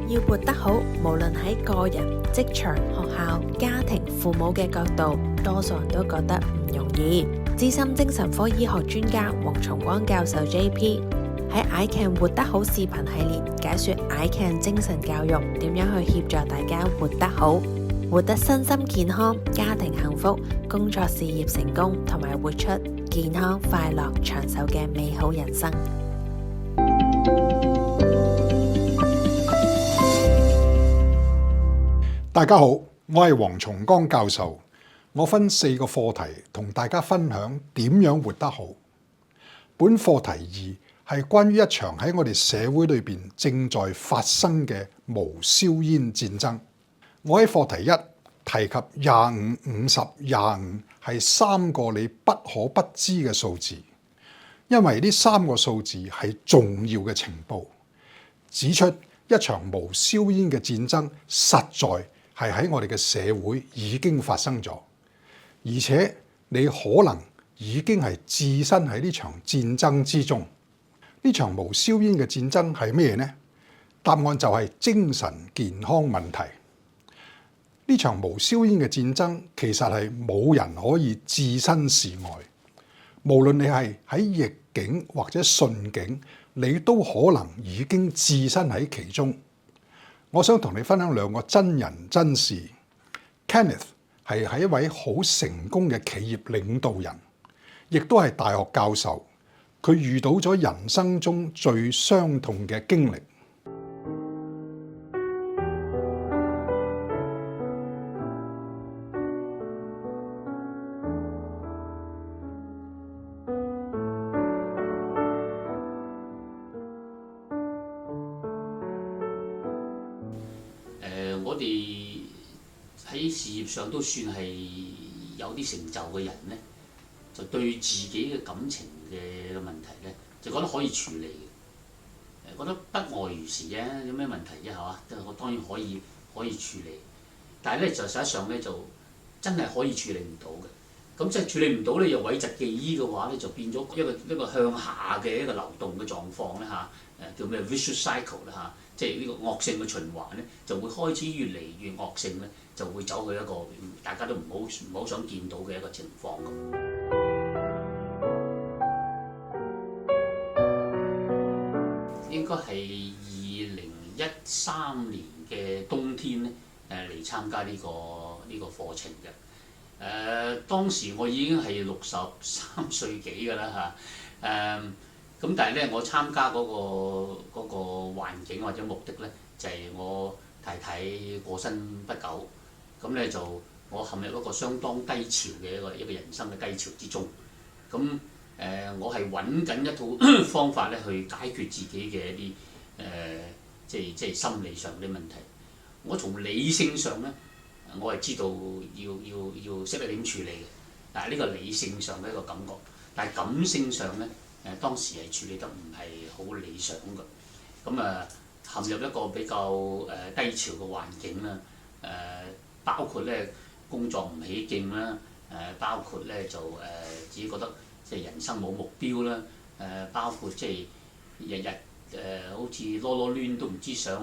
要活得好，無論喺個人、職場、學校、家庭、父母嘅角度，多數人都覺得唔容易。資深精神科醫學專家黃崇光教授 JP 喺 iCan 活得好視頻系列解說 iCan 精神教育點樣去協助大家活得好，活得身心健康、家庭幸福、工作事業成功，同埋活出健康、快樂、長壽嘅美好人生。大家好，我係黃崇光教授。我分4個課題同大家分享點樣活得好。本課題2係關於一場喺我哋社會裏邊正在發生嘅無硝煙戰爭。我喺課題1提及25、50、25係3個你不可不知嘅數字，因為呢3個數字係重要嘅情報，指出一場無硝煙嘅戰爭實在係喺我哋嘅社會已經發生咗，而且你可能已經係置身喺呢場戰爭之中。呢場無硝煙嘅戰爭係咩呢？答案就係精神健康問題。呢場無硝煙嘅戰爭其實係冇人可以置身事外，無論你係喺逆境或者順境，你都可能已經置身喺其中。我想同你分享2個真人真事。Kenneth 係一位好成功嘅企業領導人，亦都係大學教授。佢遇到咗人生中最傷痛嘅經歷。我哋喺事業上都算係有啲成就嘅人呢，就對自己嘅感情嘅問題呢，就覺得可以處理嘅，覺得不外如是啫，有咩問題啫係嘛？我當然可以處理，但係呢，就實際上呢，就真係可以處理唔到嘅。咁即係處理唔到呢，又諱疾忌醫嘅話呢，就變咗一個向下嘅一個流動嘅狀況咧嚇，叫咩 vicious cycle 啦嚇。即係呢個惡性嘅循環咧，就會開始越嚟越惡性咧，就會走去一個大家都唔好想見到嘅一個情況咁。應該係2013年嘅冬天咧，嚟參加呢個課程嘅。當時我已經係63歲幾㗎啦嚇。咁但係咧，我參加嗰個環境或者目的咧，就係我太太過身不久，咁咧就我陷入一個相當低潮嘅一個人生嘅低潮之中。咁我係揾緊一套方法咧去解決自己嘅一啲即係心理上啲問題。我從理性上咧，我係知道要識得點處理嘅，但係呢個理性上嘅一個感覺，但係感性上咧。當時係處理得唔係好理想嘅，咁陷入一個比較低潮嘅環境啦，包括咧工作唔起勁啦，包括咧就自己覺得即係人生冇目標啦，包括即係日日好似囉囉攣都唔知想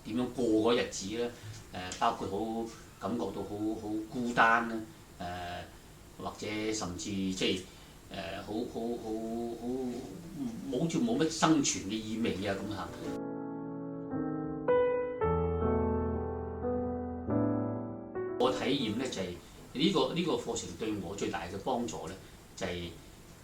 點樣過嗰日子啦，包括感覺到好孤單啦，或者甚至即係。好似冇乜生存嘅意味啊咁嚇。我體驗咧就係呢個課程對我最大嘅幫助咧，就係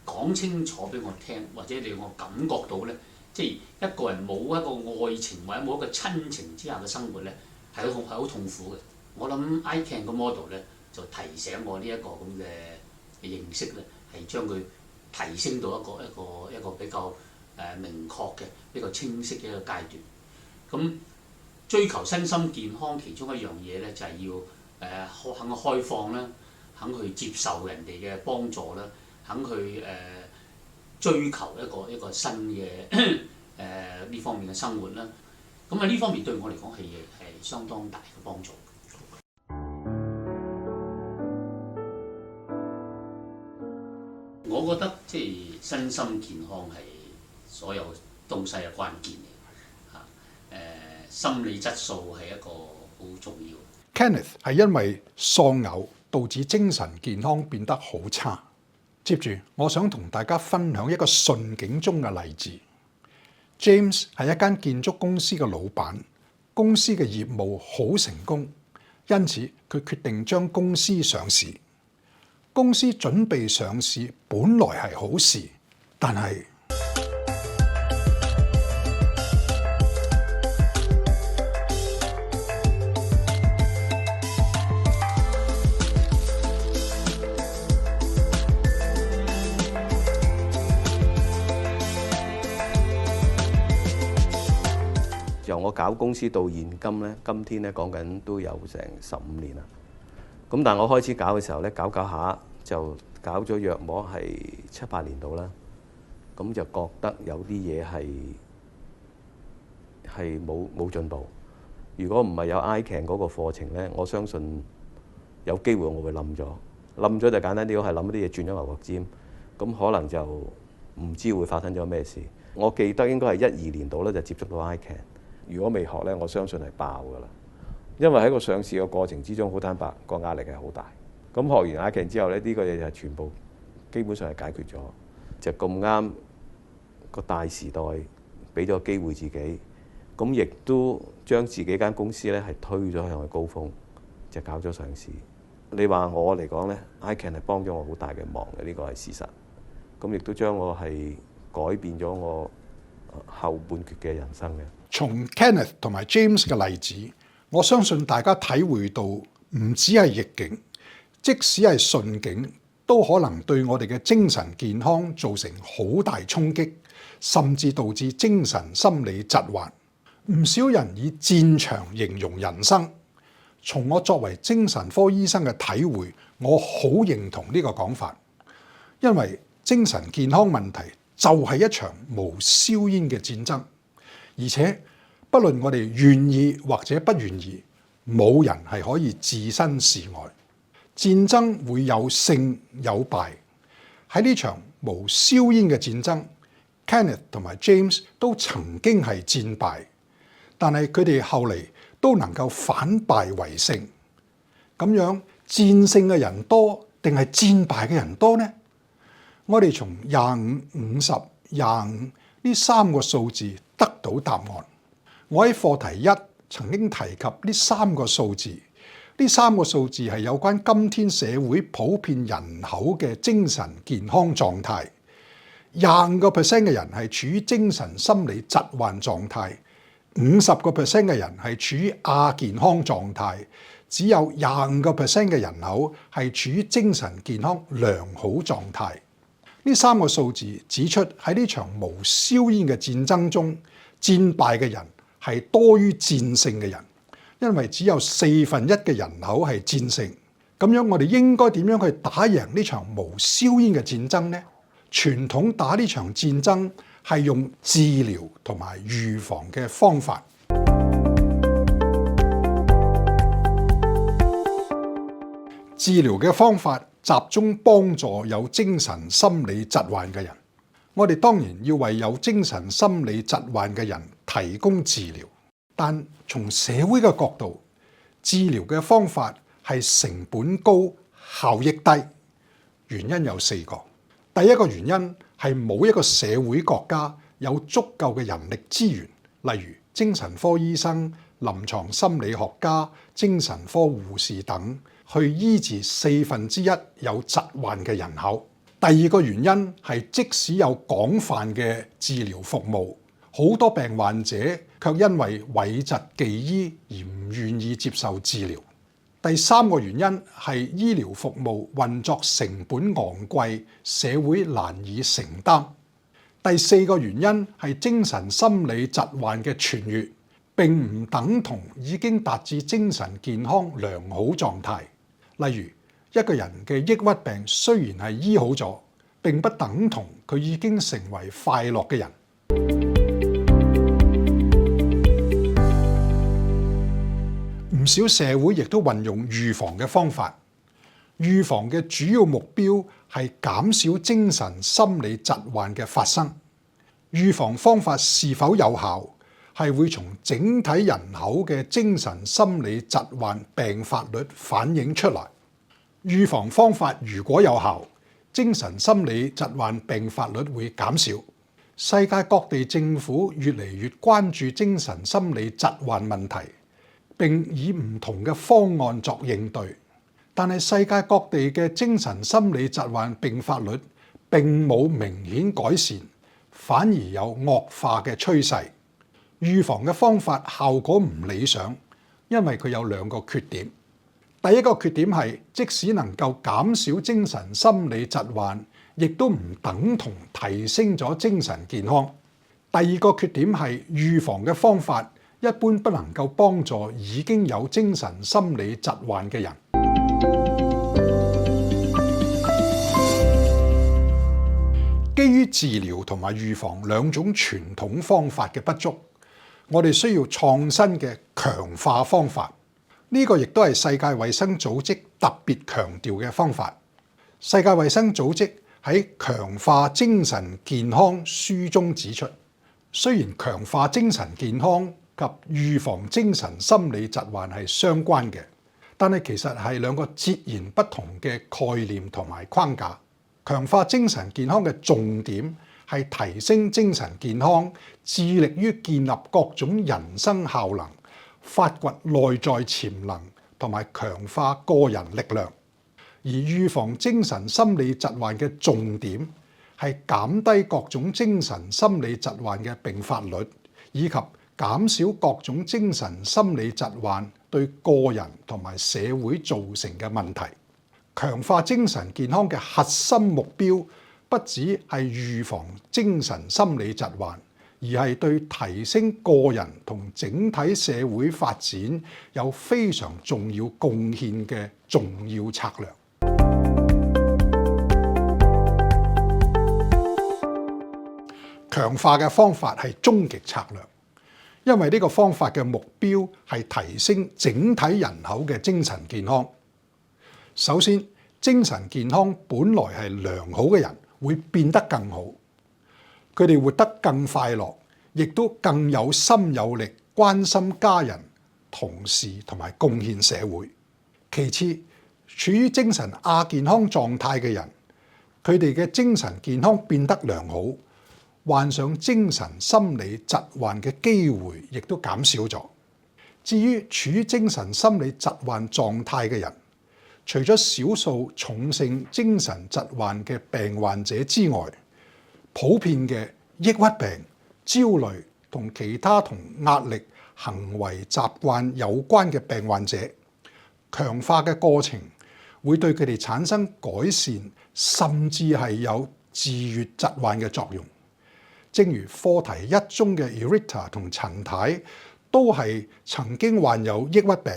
講清楚俾我聽，或者令我感覺到咧，即係一個人冇一個愛情或者冇一個親情之下嘅生活咧，係好痛苦嘅。我諗 iCan 個 model 咧就提醒我呢一個咁嘅認識咧。係將佢提升到一個比較明確嘅、比較清晰嘅一個階段。咁追求身心健康，其中一樣嘢咧就係要肯開放啦，肯去接受人哋嘅幫助啦，肯去追求一個新嘅呢方面嘅生活啦。咁呢方面對我嚟講係相當大嘅幫助。我覺得即係身心健康係所有東西嘅關鍵嚟嚇。心理質素係一個好重要。Kenneth 係因為喪偶導致精神健康變得好差。接住，我想同大家分享一個順境中嘅例子。James 係一間建築公司嘅老闆，公司嘅業務好成功，因此佢決定將公司上市。公司準備上市本來係好事，但係由我搞公司到現今咧，今天咧講緊都有成15年啦。咁但係我開始搞嘅時候咧，搞下就搞咗約莫係7、8年度啦。咁就覺得有啲嘢係冇進步。如果唔係有 iCAN 嗰個課程咧，我相信有機會我會冧咗。冧咗就簡單啲，係諗啲嘢轉咗牛角尖，咁可能就唔知會發生咗咩事。我記得應該係12年度咧就接觸到 iCAN。如果未學咧，我相信係爆㗎啦。因為喺個上市嘅過程之中，好坦白，個壓力係好大。咁學完 iCAN 之後咧，呢個嘢就係全部基本上係解決咗。就咁啱個大時代俾咗機會自己，咁亦都將自己間公司咧係推咗向去高峰，就搞咗上市。你話我嚟講咧 ，iCAN 係幫咗我好大嘅忙嘅，呢個係事實。咁亦都將我係改變咗我後半決嘅人生嘅。從 Kenneth 同埋 James 嘅例子，我相信大家體會到唔止係逆境，即使係順境，都可能對我哋嘅精神健康造成好大衝擊，甚至導致精神心理疾患。唔少人以戰場形容人生。從我作為精神科醫生嘅體會，我好認同呢個講法，因為精神健康問題就係一場無硝煙嘅戰爭。而且，不論我哋願意或者不願意，冇人係可以置身事外。戰爭會有勝有敗。喺呢場無硝煙嘅戰爭 ，Kenneth 同埋 James 都曾經係戰敗，但係佢哋後嚟都能夠反敗為勝。咁樣戰勝嘅人多定係戰敗嘅人多呢？我哋從25、50、25呢3個數字得到答案。我喺課題1曾經提及呢3個數字，呢3個數字係有關今天社會普遍人口嘅精神健康狀態。25% 嘅人係處於精神心理疾患狀態，50% 嘅人係處於亞健康狀態，只有25% 嘅人口係處於精神健康良好狀態。呢3個數字指出喺呢場無硝煙嘅戰爭中，戰敗嘅人係多於戰勝嘅人，因為只有1/4嘅人口係戰勝。咁樣我哋應該點樣去打贏呢場無硝煙嘅戰爭呢？傳統打呢場戰爭係用治療同埋預防嘅方法。治療嘅方法集中幫助有精神心理疾患嘅人。我哋當然要為有精神心理疾患嘅人提供治療，但從社會嘅角度，治療嘅方法係成本高、效益低。原因有4個。第一個原因係冇一個社會國家有足夠嘅人力資源，例如精神科醫生、臨床心理學家、精神科護士等，去醫治1/4有疾患嘅人口。第二個原因係即使有廣泛嘅治療服務，好多病患者卻因為諱疾忌醫而唔願意接受治療。第三個原因係醫療服務運作成本昂貴，社會難以承擔。第四個原因係精神心理疾患嘅痊癒並唔等同已經達至精神健康良好狀態。例如，一個人嘅抑鬱病雖然係醫好咗，並不等同佢已經成為快樂嘅人。唔少社會亦都運用預防嘅方法。預防嘅主要目標係減少精神心理疾患嘅發生。預防方法是否有效，係會從整體人口嘅精神心理疾患病發率反映出嚟。預防方法如果有效，精神心理疾患病發率會減少。世界各地政府越嚟越關注精神心理疾患問題，並以唔同嘅方案作應對。但係世界各地嘅精神心理疾患病發率並冇明顯改善，反而有惡化嘅趨勢。預防嘅方法效果唔理想，因為佢有兩個缺點。第一個缺點係，即使能夠減少精神心理疾患，亦都唔等同提升咗精神健康。第二個缺點係，預防嘅方法一般不能夠幫助已經有精神心理疾患嘅人。基於治療同埋預防兩種傳統方法嘅不足，我哋需要創新嘅強化方法。呢個亦都係世界衛生組織特別強調嘅方法。世界衛生組織喺強化精神健康書中指出，雖然強化精神健康及預防精神心理疾患係相關嘅，但係其實係兩個截然不同嘅概念同埋框架。強化精神健康嘅重點係提升精神健康，致力於建立各種人生效能，發掘內在潛能同埋強化個人力量。而預防精神心理疾患嘅重點係減低各種精神心理疾患嘅並發率，以及減少各種精神心理疾患對個人同埋社會造成嘅問題。強化精神健康嘅核心目標不只係預防精神心理疾患，而係對提升個人同整體社會發展有非常重要貢獻嘅重要策略。強化嘅方法係終極策略，因為呢個方法嘅目標係提升整體人口嘅精神健康。首先，精神健康本來係良好嘅人會變得更好，佢哋活得更快樂，亦都更有心有力關心家人、同事同埋貢獻社會。其次，處於精神亞健康狀態嘅人，佢哋嘅精神健康變得良好，患上精神心理疾患嘅機會亦都減少咗。至於處於精神心理疾患狀態嘅人，除咗少數重性精神疾患嘅病患者之外，普遍嘅抑鬱病、焦慮同其他同壓力、行為習慣有關嘅病患者，強化嘅過程會對佢哋產生改善，甚至係有治癒疾患嘅作用。正如課題一中嘅 Erita 同陳太都係曾經患有抑鬱病，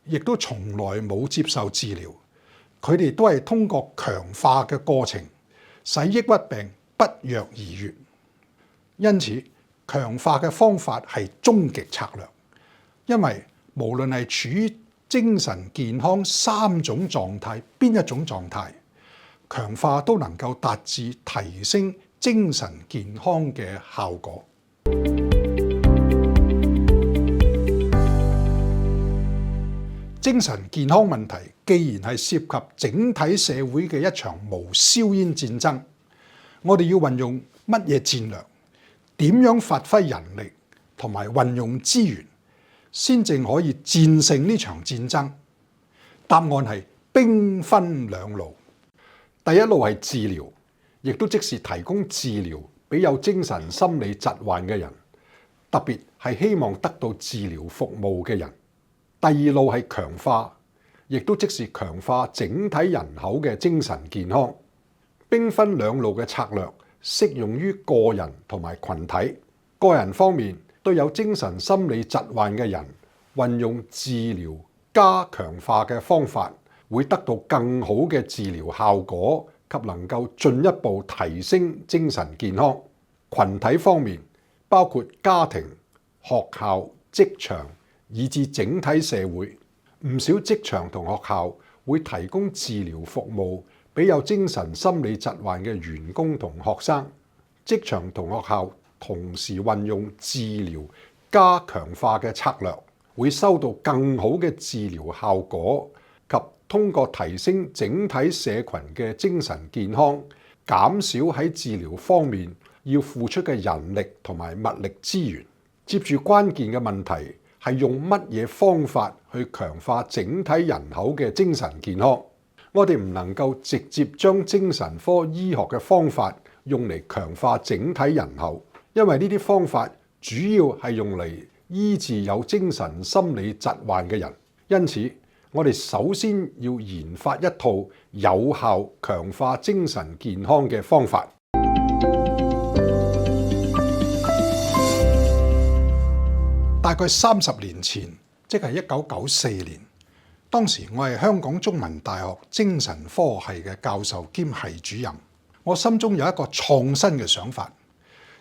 亦都從來冇接受治療。佢哋都係通過強化嘅過程，使抑鬱病不藥而癒。因此，強化嘅方法係終極策略，因為無論係處於精神健康三種狀態邊一種狀態，強化都能夠達至提升精神健康嘅效果。精神健康問題既然係涉及整體社會嘅一場無硝煙戰爭，我哋要運用乜嘢戰略？點樣發揮人力同埋運用資源，先正可以戰勝呢場戰爭？答案係兵分兩路。第一路係治療，亦都即是提供治療俾有精神心理疾患嘅人，特別係希望得到治療服務嘅人。第二路係強化，亦都即是強化整體人口嘅精神健康。兵分兩路嘅策略適用於個人同埋群體。個人方面，對有精神心理疾患嘅人，運用治療加強化嘅方法，會得到更好嘅治療效果及能夠進一步提升精神健康。群體方面，包括家庭、學校、職場，以至整體社會，唔少職場同學校會提供治療服務俾有精神心理疾患嘅員工同學生。職場同學校同時運用治療加強化嘅策略，會收到更好嘅治療效果，及通過提升整體社群嘅精神健康，減少喺治療方面要付出嘅人力同埋物力資源。接住關鍵嘅問題係用乜嘢方法去強化整體人口嘅精神健康？我哋唔能夠直接將精神科醫學嘅方法用嚟強化整體人口，因為呢啲方法主要係用嚟醫治有精神心理疾患嘅人。因此，我哋首先要研發一套有效強化精神健康嘅方法。大概30年前，即係1994年，當時我係香港中文大學精神科系嘅教授兼系主任。我心中有一個創新嘅想法，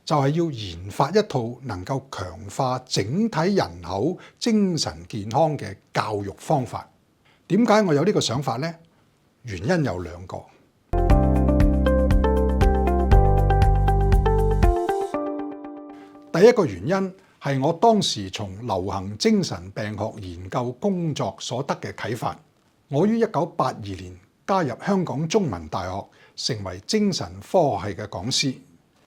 就係要研發一套能夠強化整體人口精神健康嘅教育方法。點解我有呢個想法呢？原因有兩個。第一個原因係我當時從流行精神病學研究工作所得嘅啟發。我於1982年加入香港中文大學，成為精神科系嘅講師。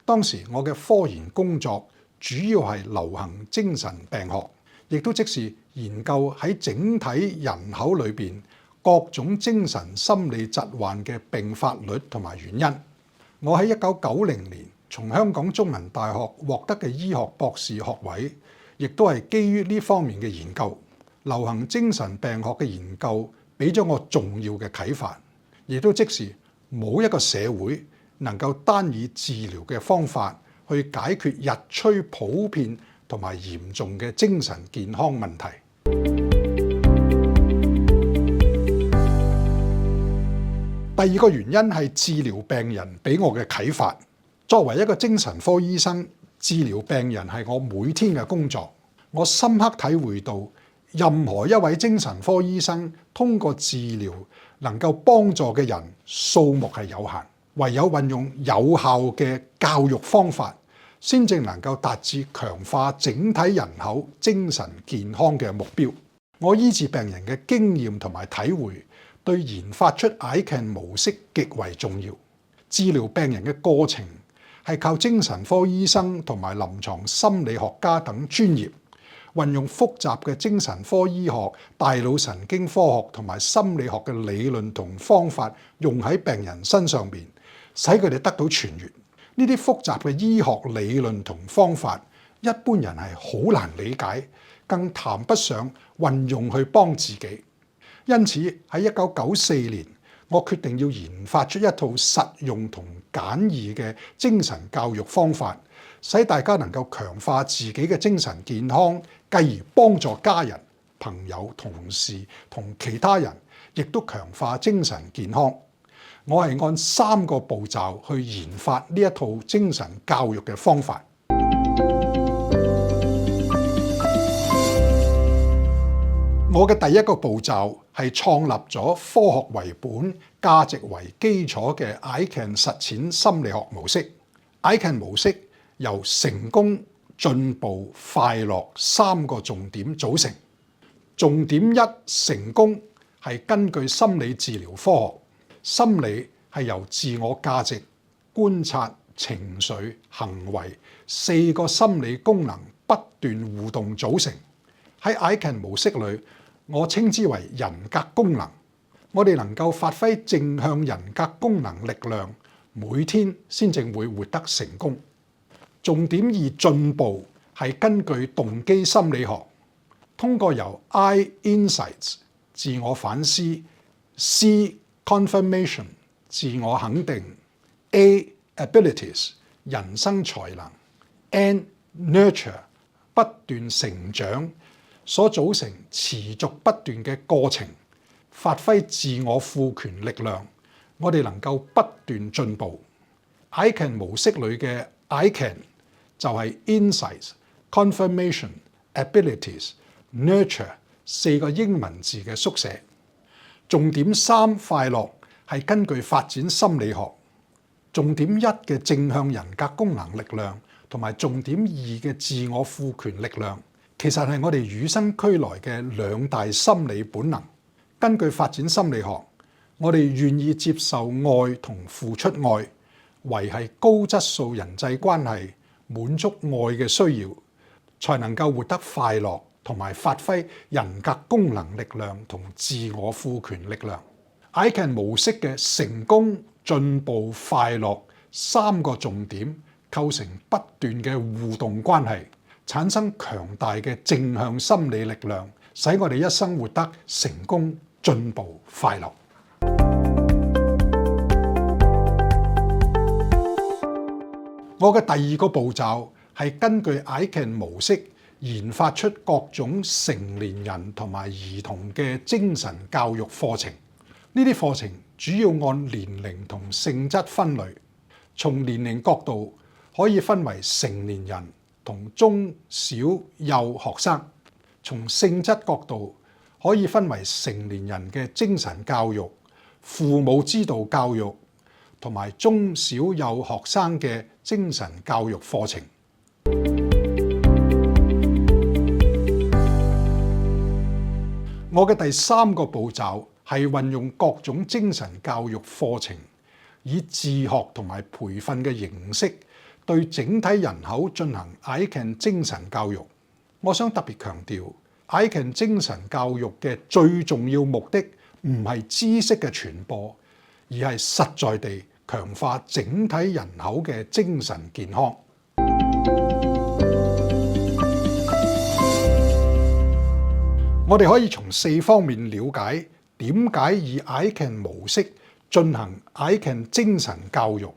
當時我嘅科研工作主要係流行精神病學，亦都即是研究喺整體人口裏邊各種精神心理疾患嘅併發率同埋原因。我喺1990年從香港中文大學獲得嘅醫學博士學位，亦都係基於呢方面嘅研究。流行精神病學嘅研究俾咗我重要嘅啟發，亦都即是冇一個社會能夠單以治療嘅方法去解決日趨普遍同埋嚴重嘅精神健康問題。第二個原因係治療病人俾我嘅啟發。作為一個精神科醫生，治療病人係我每天嘅工作。我深刻體會到，任何一位精神科醫生通過治療能夠幫助嘅人數目係有限，唯有運用有效嘅教育方法，先至能夠達至強化整體人口精神健康嘅目標。我醫治病人嘅經驗同埋體會，對研發出 ICAN 模式極為重要。治療病人嘅過程係靠精神科醫生同埋臨床心理學家等專業，運用複雜嘅精神科醫學、大腦神經科學同埋心理學嘅理論同方法，用喺病人身上邊，使佢哋得到痊癒。呢啲複雜嘅醫學理論同方法，一般人係好難理解，更談不上運用去幫自己。因此喺1994年，我決定要研發出一套實用同簡易嘅精神教育方法，使大家能夠強化自己嘅精神健康，繼而幫助家人、朋友、同事同其他人，亦都強化精神健康。我係按3個步驟去研發呢一套精神教育嘅方法。我嘅第一個步驟係創立咗科學為本、價值為基礎嘅 ICAN 實踐心理學模式。ICAN 模式由成功、進步、快樂3個重點組成。重點1，成功係根據心理治療科學，心理係由自我價值、觀察、情緒、行為4個心理功能不斷互動組成。喺 ICAN 模式裏，我稱之為人格功能。我哋能夠發揮正向人格功能力量，每天先正會活得成功。重點2，進步係根據動機心理學，通過由 I insights 自我反思、C confirmation 自我肯定、A abilities 人生才能、N nurture 不斷成長所組成持續不斷嘅過程，發揮自我賦權力量，我哋能夠不斷進步。ICAN 模式裏嘅 ICAN 就係 Insights、Confirmation、Abilities、Nurture 4個英文字嘅縮寫。重點3，快樂係根據發展心理學。重點1嘅正向人格功能力量同埋重點2嘅自我賦權力量其實係我哋與生俱來嘅兩大心理本能。根據發展心理學，我哋願意接受愛同付出愛，維繫高質素人際關係，滿足愛嘅需要，才能夠活得快樂同埋發揮人格功能力量同自我賦權力量。ICAN 模式嘅成功、進步、快樂三個重點構成不斷嘅互動關係，產生強大嘅正向心理力量，使我哋一生活得成功、進步、快樂。我嘅第二個步驟係根據 ICAN 模式研發出各種成年人同埋兒童嘅精神教育課程。呢啲課程主要按年齡同性質分類，從年齡角度可以分為成年人同中小幼學生；從性質角度可以分為成年人嘅精神教育、父母之道教育同埋中小幼學生嘅精神教育課程。我嘅第三個步驟係運用各種精神教育課程，以自學同埋培訓嘅形式，對整體人口進行 ICAN 精神教育。我想特別強調 ，ICAN 精神教育嘅最重要目的唔係知識嘅傳播，而係實在地強化整體人口嘅精神健康。我哋可以從4方面了解點解以 ICAN 模式進行 ICAN 精神教育，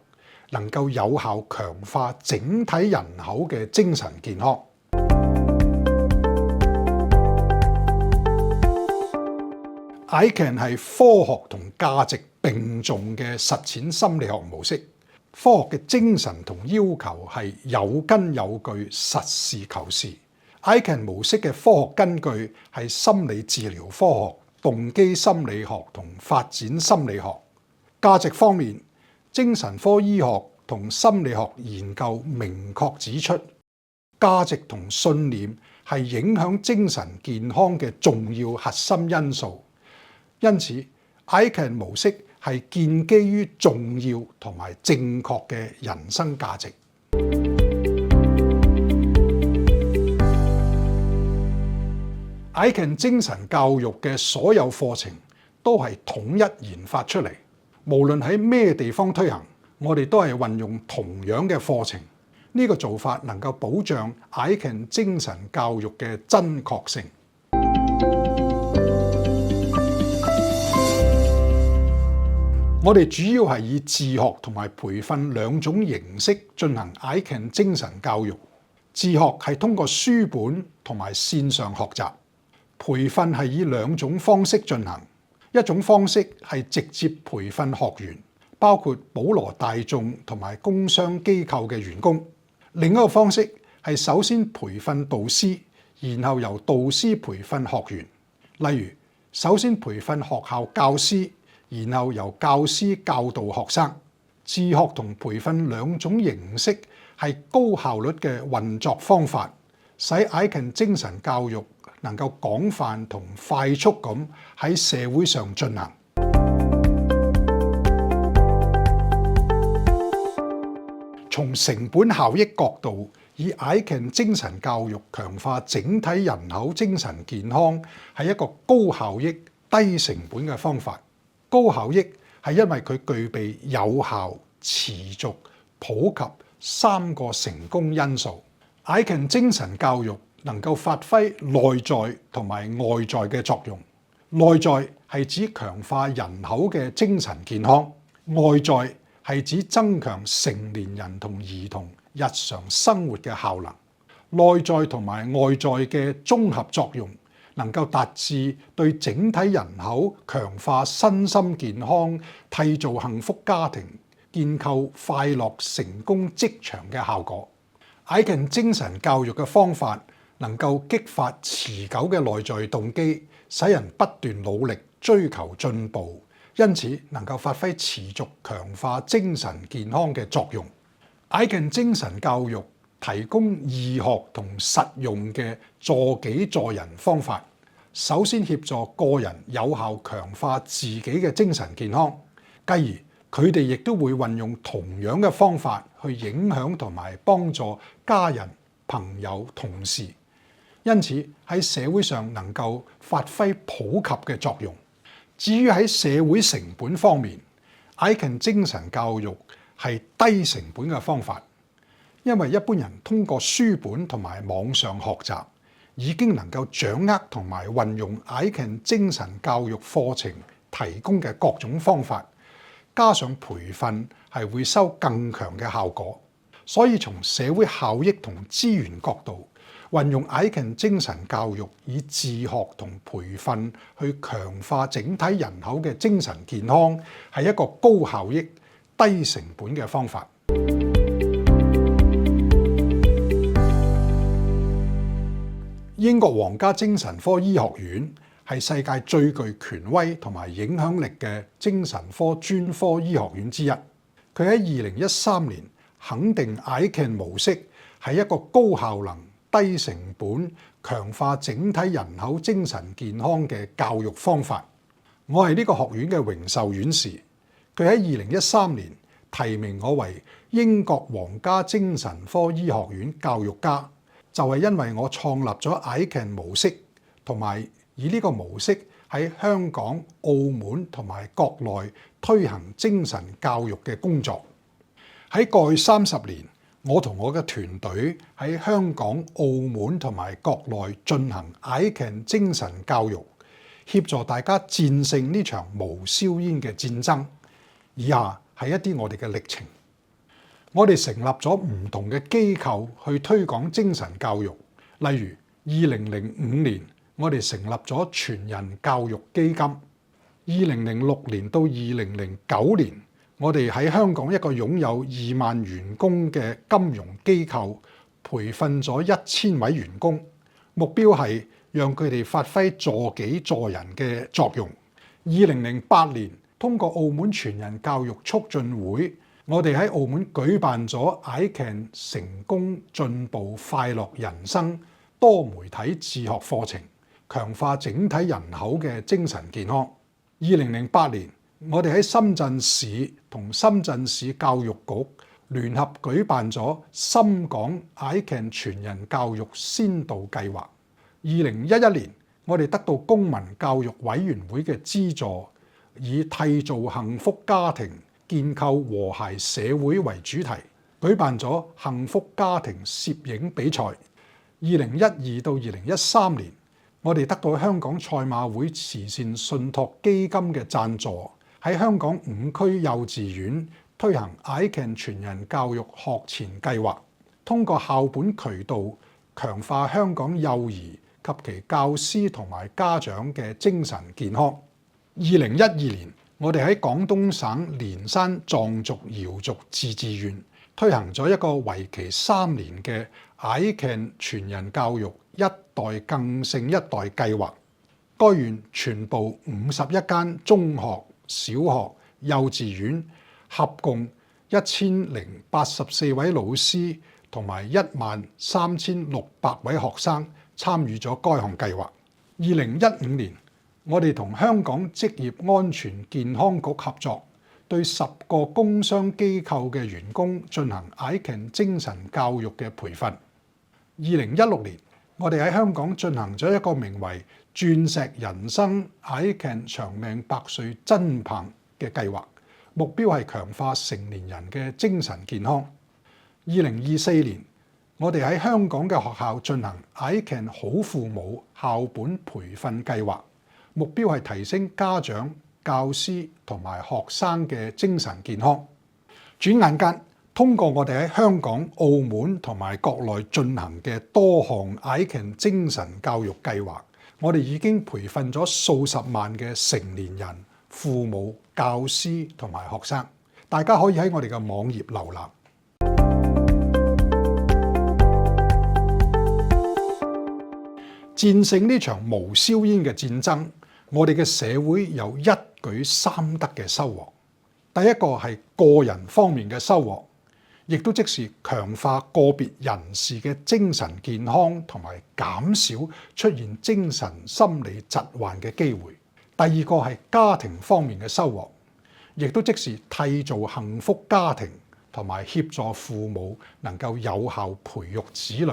能夠有效強化整體人口嘅精神健康。ICAN 係科學同價值並重嘅實踐心理學模式。科學嘅精神同要求係有根有據、實事求是。ICAN 模式嘅科學根據係心理治療科學、動機心理學同發展心理學。價值方面，精神科醫學同心理學研究明確指出，價值同信念係影響精神健康嘅重要核心因素。因此 ，ICAN 模式係建基於重要同埋正確嘅人生價值。ICAN 精神教育嘅所有課程都係統一研發出嚟，無論喺咩地方推行，我哋都係運用同樣嘅課程。呢個做法能夠保障 ICAN 精神教育嘅真確性。我哋主要係以自學同埋培訓兩種形式進行 ICAN 精神教育。自學係通過書本同埋線上學習。培訓係以兩種方式進行，一種方式係直接培訓學員，包括普羅大眾同埋工商機構嘅員工；另一個方式係首先培訓導師，然後由導師培訓學員。例如，首先培訓學校教師，然後由教師教導學生。自學同培訓兩種形式係高效率嘅運作方法，使 ICAN 精神教育能夠廣泛同快速咁喺社會上進行。從成本效益角度，以 ICAN 精神教育強化整體人口精神健康係一個高效益、低成本嘅方法。高效益係因為佢具備有效、持續、普及3個成功因素。ICAN 精神教育能夠發揮內在同埋外在嘅作用。內在係指強化人口嘅精神健康，外在係指增強成年人同兒童日常生活嘅效能。內在同埋外在嘅綜合作用，能夠達至對整體人口強化身心健康、締造幸福家庭、建構快樂成功職場嘅效果。ICAN 精神教育嘅方法能夠激發持久嘅內在動機，使人不斷努力追求進步，因此能夠發揮持續強化精神健康嘅作用。ICAN 精神教育提供易學同實用嘅助己助人方法，首先協助個人有效強化自己嘅精神健康，繼而佢哋亦都會運用同樣嘅方法去影響同埋幫助家人、朋友、同事，因此喺社會上能夠發揮普及嘅作用。至於喺社會成本方面，ICAN 精神教育係低成本嘅方法，因為一般人通過書本同埋網上學習，已經能夠掌握同埋運用 ICAN 精神教育課程提供嘅各種方法，加上培訓係會收更強嘅效果。所以從社會效益同資源角度，運用 ICAN 精神教育以自學同培訓去強化整體人口嘅精神健康，係一個高效益、低成本嘅方法。英國皇家精神科醫學院係世界最具權威同埋影響力嘅精神科專科醫學院之一。佢喺2013年肯定 ICAN 模式係一個高效能、低成本、強化整體人口精神健康嘅教育方法。我係呢個學院嘅榮授院士。佢喺2013年提名我為英國皇家精神科醫學院教育家，就係因為我創立咗 ICAN 模式，同埋以呢個模式喺香港、澳門同埋國內推行精神教育嘅工作。喺過去30年，我同我嘅團隊喺香港、澳門同埋國內進行 ICAN 精神教育，協助大家戰勝呢場無硝煙嘅戰爭。以下係一啲我哋嘅歷程。我哋成立咗唔同嘅機構去推廣精神教育，例如2005年我哋成立咗全人教育基金，2006年到2009年，我哋喺香港一個擁有2萬員工嘅金融機構，培訓咗1000位員工，目標係讓佢哋發揮助己助人嘅作用。2008年，通過澳門全人教育促進會，我哋喺澳門舉辦咗 ICAN 成功進步快樂人生多媒體自學課程，強化整體人口嘅精神健康。2008年，我哋喺深圳市同深圳市教育局聯合舉辦咗深港 ICAN 全人教育先導計劃。2011年，我哋得到公民教育委員會嘅資助，以締造幸福家庭、建構和諧社會為主題，舉辦咗幸福家庭攝影比賽。2012到2013年，我哋得到香港賽馬會慈善信託基金嘅贊助，喺香港5區幼稚園推行 ICAN 全人教育學前計劃，通過校本渠道強化香港幼兒及其教師同埋家長嘅精神健康。2012年，我哋喺廣東省連山藏族瑤族自治縣推行咗一個為期3年嘅 ICAN 全人教育一代更勝一代計劃。該縣全部51間中學、小學、幼稚園，合共1084位老師同埋13600位學生參與咗該項計劃。2015年，我哋同香港職業安全健康局合作，對10個工商機構嘅員工進行 ICAN 精神教育嘅培訓。2016年，我哋喺香港進行咗一個名為鑽石人生 ICAN 長命百歲真棒嘅計劃，目標係強化成年人嘅精神健康。2024年，我哋喺香港嘅學校進行 ICAN 好父母校本培訓計劃，目標係提升家長、教師同埋學生嘅精神健康。轉眼間，通過我哋喺香港、澳門同埋國內進行嘅多項 ICAN 精神教育計劃，我哋已經培訓咗數十萬嘅成年人、父母、教師同埋學生。大家可以喺我哋嘅網頁瀏覽。戰勝呢場無硝煙嘅戰爭，我哋嘅社會有一舉3得嘅收穫。第一個係個人方面嘅收穫，亦都即是強化個別人士嘅精神健康同埋減少出現精神心理疾患嘅機會。第二個係家庭方面嘅收穫，亦都即是締造幸福家庭同埋協助父母能夠有效培育子女。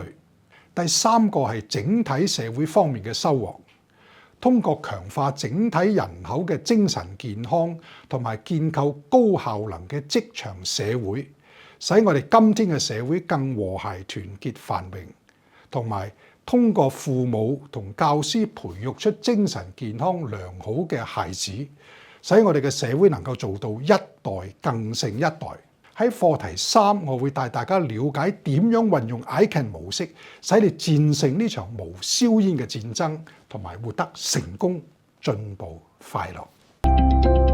第三個係整體社會方面嘅收穫，通過強化整體人口嘅精神健康同埋建構高效能嘅職場社會，使我哋今天嘅社會更和諧、團結、繁榮，同埋通過父母同教師培育出精神健康良好嘅孩子，使我哋嘅社會能夠做到一代更勝一代。喺課題3，我會帶大家了解點樣運用 ICAN 模式，使你戰勝呢場無硝煙嘅戰爭，同埋活得成功、進步、快樂。